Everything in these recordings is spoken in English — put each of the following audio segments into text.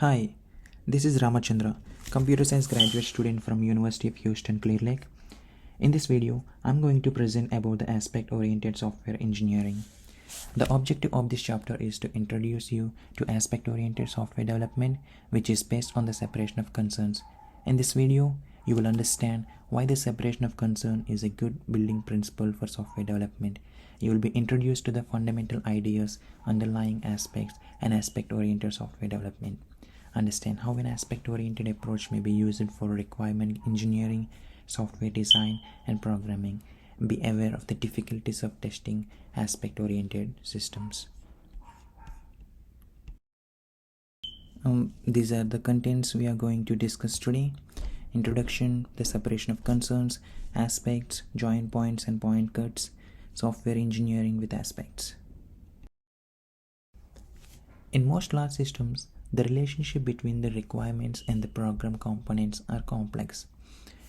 Hi, this is Ramachandra, computer science graduate student from University of Houston, Clear Lake. In this video, I'm going to present about the aspect-oriented software engineering. The objective of this chapter is to introduce you to aspect-oriented software development, which is based on the separation of concerns. In this video, you will understand why the separation of concern is a good building principle for software development. You will be introduced to the fundamental ideas underlying aspects and aspect-oriented software development. Understand how an aspect-oriented approach may be used for requirement engineering, software design, and programming. Be aware of the difficulties of testing aspect-oriented systems. These are the contents we are going to discuss today. Introduction, the separation of concerns, aspects, join points and point cuts, software engineering with aspects. In most large systems, the relationship between the requirements and the program components are complex.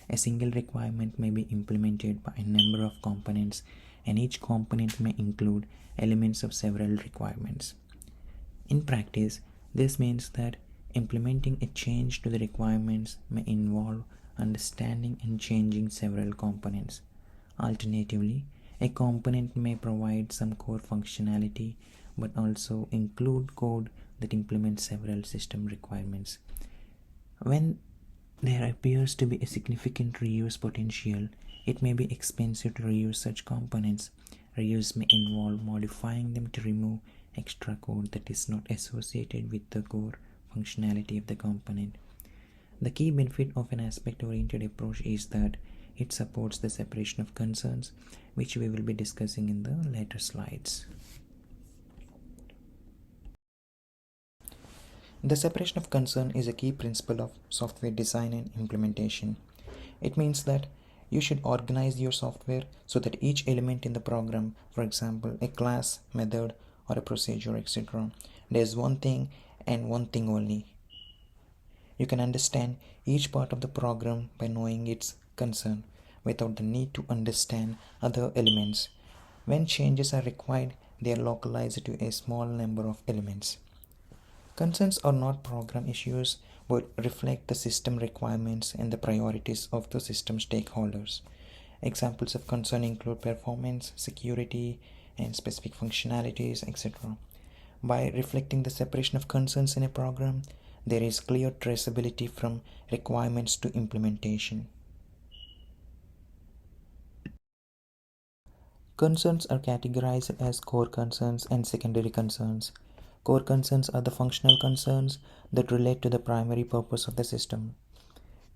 A single requirement may be implemented by a number of components, and each component may include elements of several requirements. In practice, this means that implementing a change to the requirements may involve understanding and changing several components. Alternatively, a component may provide some core functionality but also include code that implements several system requirements. When there appears to be a significant reuse potential, it may be expensive to reuse such components. Reuse may involve modifying them to remove extra code that is not associated with the core functionality of the component. The key benefit of an aspect-oriented approach is that it supports the separation of concerns, which we will be discussing in the later slides. The separation of concern is a key principle of software design and implementation. It means that you should organize your software so that each element in the program, for example, a class, method, or a procedure, etc., does one thing and one thing only. You can understand each part of the program by knowing its concern without the need to understand other elements. When changes are required, they are localized to a small number of elements. Concerns are not program issues but reflect the system requirements and the priorities of the system stakeholders. Examples of concern include performance, security, and specific functionalities, etc. By reflecting the separation of concerns in a program, there is clear traceability from requirements to implementation. Concerns are categorized as core concerns and secondary concerns. Core concerns are the functional concerns that relate to the primary purpose of the system.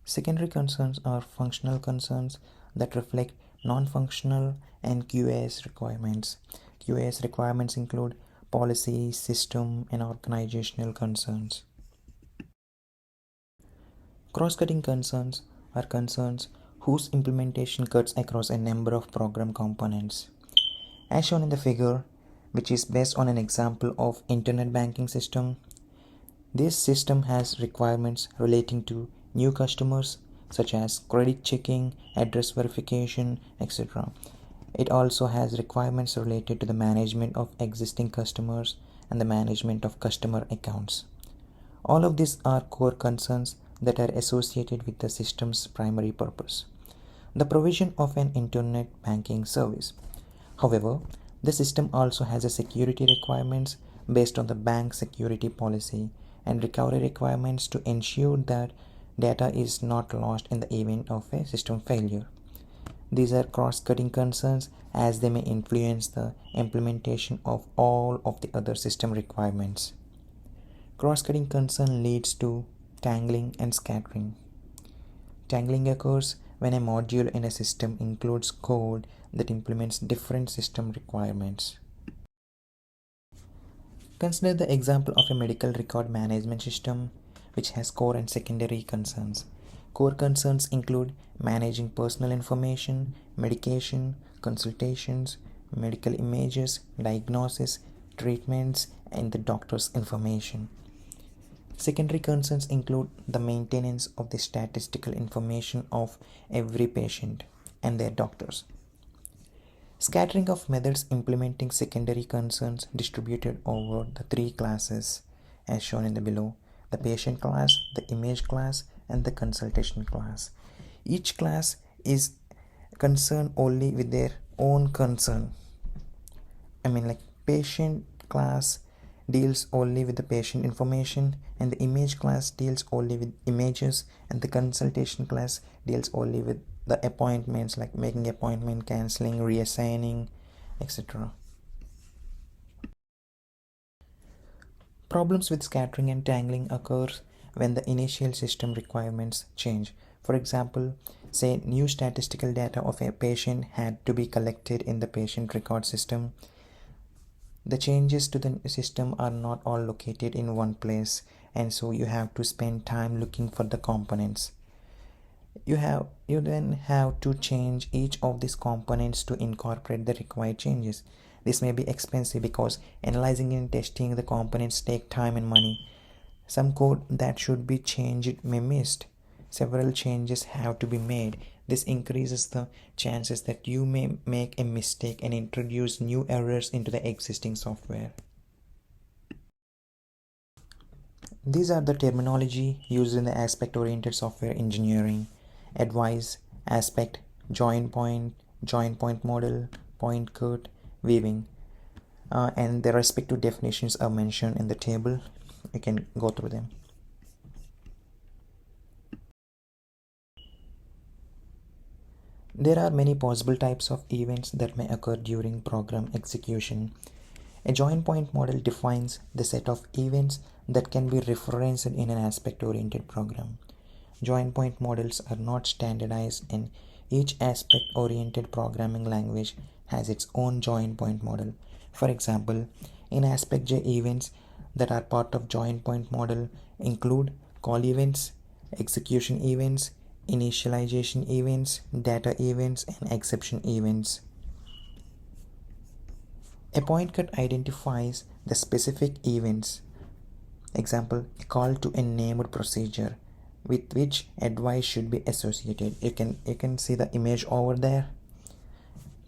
Secondary concerns are functional concerns that reflect non-functional and QAS requirements. QAS requirements include policy, system, and organizational concerns. Cross-cutting concerns are concerns whose implementation cuts across a number of program components. As shown in the figure, which is based on an example of internet banking system, this system has requirements relating to new customers such as credit checking, address verification, etc. It also has requirements related to the management of existing customers and the management of customer accounts. All of these are core concerns that are associated with the system's primary purpose, the provision of an internet banking service. However, the system also has a security requirements based on the bank security policy and recovery requirements to ensure that data is not lost in the event of a system failure. These are cross-cutting concerns as they may influence the implementation of all of the other system requirements. Cross-cutting concern leads to tangling and scattering. Tangling occurs when a module in a system includes code that implements different system requirements. Consider the example of a medical record management system which has core and secondary concerns. Core concerns include managing personal information, medication, consultations, medical images, diagnosis, treatments, and the doctor's information. Secondary concerns include the maintenance of the statistical information of every patient and their doctors. Scattering of methods implementing secondary concerns distributed over the three classes as shown in the below the patient class, the image class, and the consultation class. Each class is concerned only with their own concern. Like patient class deals only with the patient information, and the image class deals only with images, and the consultation class deals only with the appointments, like making appointment, cancelling, reassigning, etc. Problems with scattering and tangling occurs when the initial system requirements change. For example, say new statistical data of a patient had to be collected in the patient record system. The changes to the system are not all located in one place, and so you have to spend time looking for the components. You then have to change each of these components to incorporate the required changes. This may be expensive because analyzing and testing the components take time and money. Some code that should be changed may be missed. Several changes have to be made. This increases the chances that you may make a mistake and introduce new errors into the existing software. These are the terminology used in the aspect-oriented software engineering: advice, aspect, join point model, point cut, weaving, and the respective definitions are mentioned in the table. You can go through them. There are many possible types of events that may occur during program execution. A join point model defines the set of events that can be referenced in an aspect-oriented program. Join point models are not standardized, and each aspect-oriented programming language has its own join point model. For example, in AspectJ, events that are part of join point model include call events, execution events, initialization events, data events, and exception events. A point cut identifies the specific events. Example, a call to a named procedure with which advice should be associated. You can see the image over there.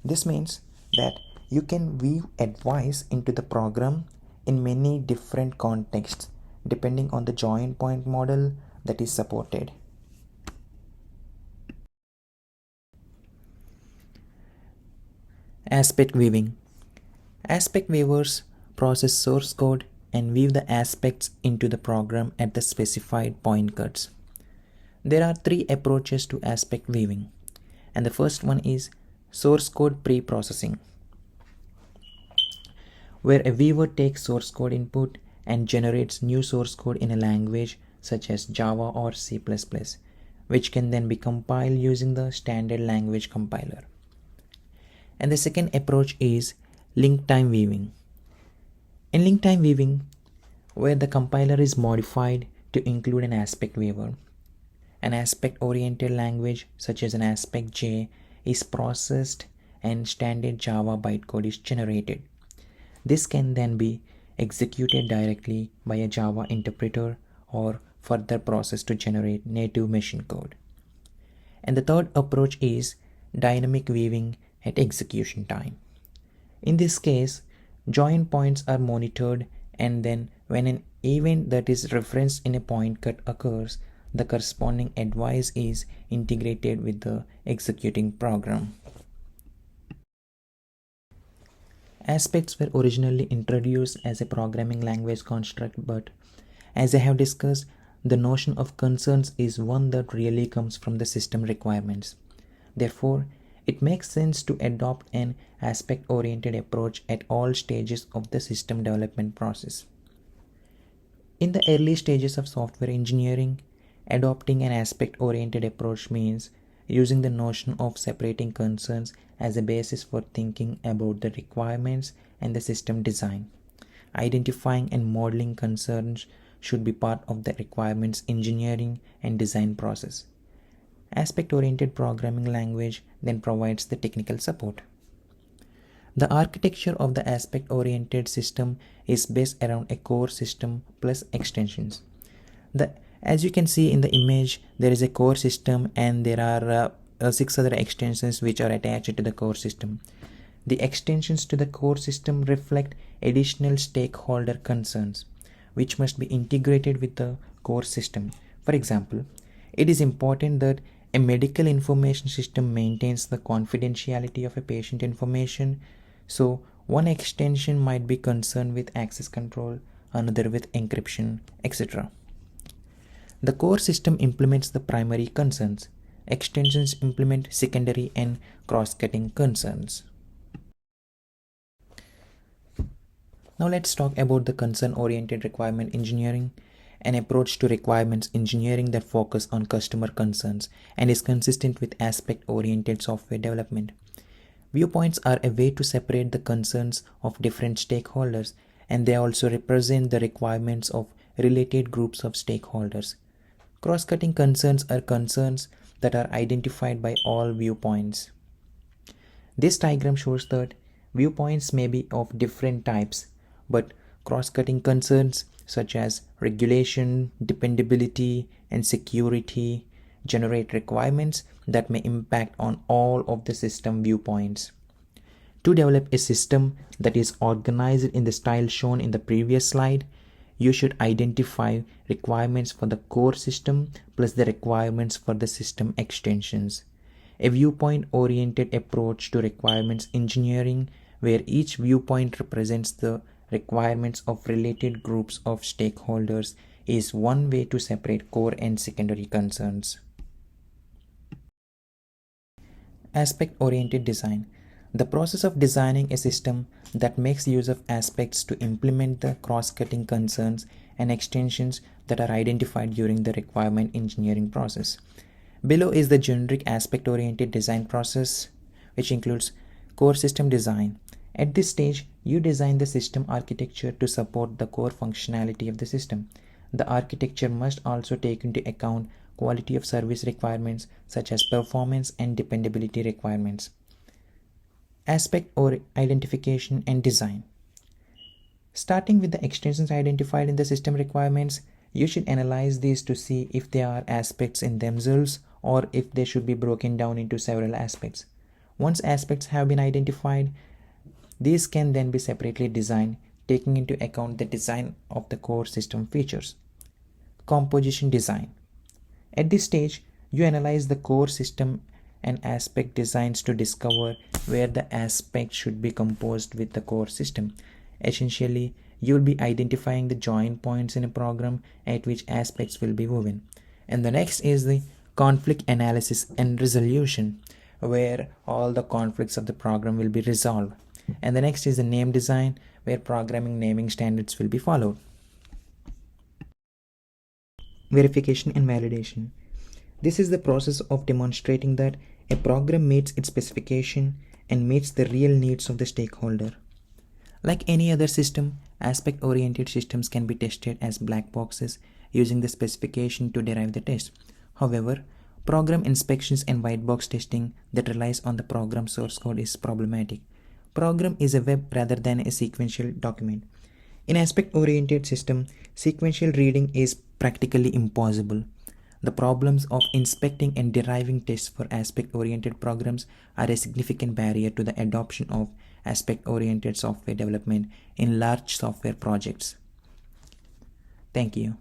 This means that you can weave advice into the program in many different contexts depending on the join point model that is supported. Aspect weaving. Aspect weavers process source code and weave the aspects into the program at the specified point cuts. There are three approaches to aspect weaving, and the first one is source code pre-processing, where a weaver takes source code input and generates new source code in a language such as Java or C++, which can then be compiled using the standard language compiler. And the second approach is link time weaving. In link time weaving, where the compiler is modified to include an aspect weaver, an aspect-oriented language such as an AspectJ is processed and standard Java bytecode is generated. This can then be executed directly by a Java interpreter or further processed to generate native machine code. And the third approach is dynamic weaving at execution time. In this case, join points are monitored, and then when an event that is referenced in a point cut occurs, the corresponding advice is integrated with the executing program. Aspects were originally introduced as a programming language construct, but as I have discussed, the notion of concerns is one that really comes from the system requirements. Therefore, it makes sense to adopt an aspect-oriented approach at all stages of the system development process. In the early stages of software engineering, adopting an aspect-oriented approach means using the notion of separating concerns as a basis for thinking about the requirements and the system design. Identifying and modeling concerns should be part of the requirements engineering and design process. Aspect-oriented programming language then provides the technical support. The architecture of the aspect-oriented system is based around a core system plus extensions. As you can see in the image, there is a core system and there are 6 other extensions which are attached to the core system. The extensions to the core system reflect additional stakeholder concerns, which must be integrated with the core system. For example, it is important that a medical information system maintains the confidentiality of a patient information. So one extension might be concerned with access control, another with encryption, etc. The core system implements the primary concerns. Extensions implement secondary and cross-cutting concerns. Now let's talk about the concern-oriented requirement engineering, an approach to requirements engineering that focuses on customer concerns and is consistent with aspect-oriented software development. Viewpoints are a way to separate the concerns of different stakeholders, and they also represent the requirements of related groups of stakeholders. Cross-cutting concerns are concerns that are identified by all viewpoints. This diagram shows that viewpoints may be of different types, but cross-cutting concerns such as regulation, dependability, and security generate requirements that may impact on all of the system viewpoints. To develop a system that is organized in the style shown in the previous slide, you should identify requirements for the core system plus the requirements for the system extensions. A viewpoint-oriented approach to requirements engineering, where each viewpoint represents the requirements of related groups of stakeholders, is one way to separate core and secondary concerns. Aspect-oriented design. The process of designing a system that makes use of aspects to implement the cross-cutting concerns and extensions that are identified during the requirement engineering process. Below is the generic aspect-oriented design process, which includes core system design. At this stage, you design the system architecture to support the core functionality of the system. The architecture must also take into account quality of service requirements such as performance and dependability requirements. Aspect or identification and design. Starting with the extensions identified in the system requirements, you should analyze these to see if they are aspects in themselves or if they should be broken down into several aspects. Once aspects have been identified, these can then be separately designed, taking into account the design of the core system features. Composition design. At this stage, you analyze the core system and aspect designs to discover where the aspect should be composed with the core system. Essentially, you will be identifying the join points in a program at which aspects will be woven. And the next is the conflict analysis and resolution, where all the conflicts of the program will be resolved. And the next is the name design, where programming naming standards will be followed. Verification and validation. This is the process of demonstrating that a program meets its specification and meets the real needs of the stakeholder. Like any other system, aspect-oriented systems can be tested as black boxes using the specification to derive the test. However, program inspections and white box testing that relies on the program source code is problematic. Program is a web rather than a sequential document. In aspect-oriented system, sequential reading is practically impossible. The problems of inspecting and deriving tests for aspect-oriented programs are a significant barrier to the adoption of aspect-oriented software development in large software projects. Thank you.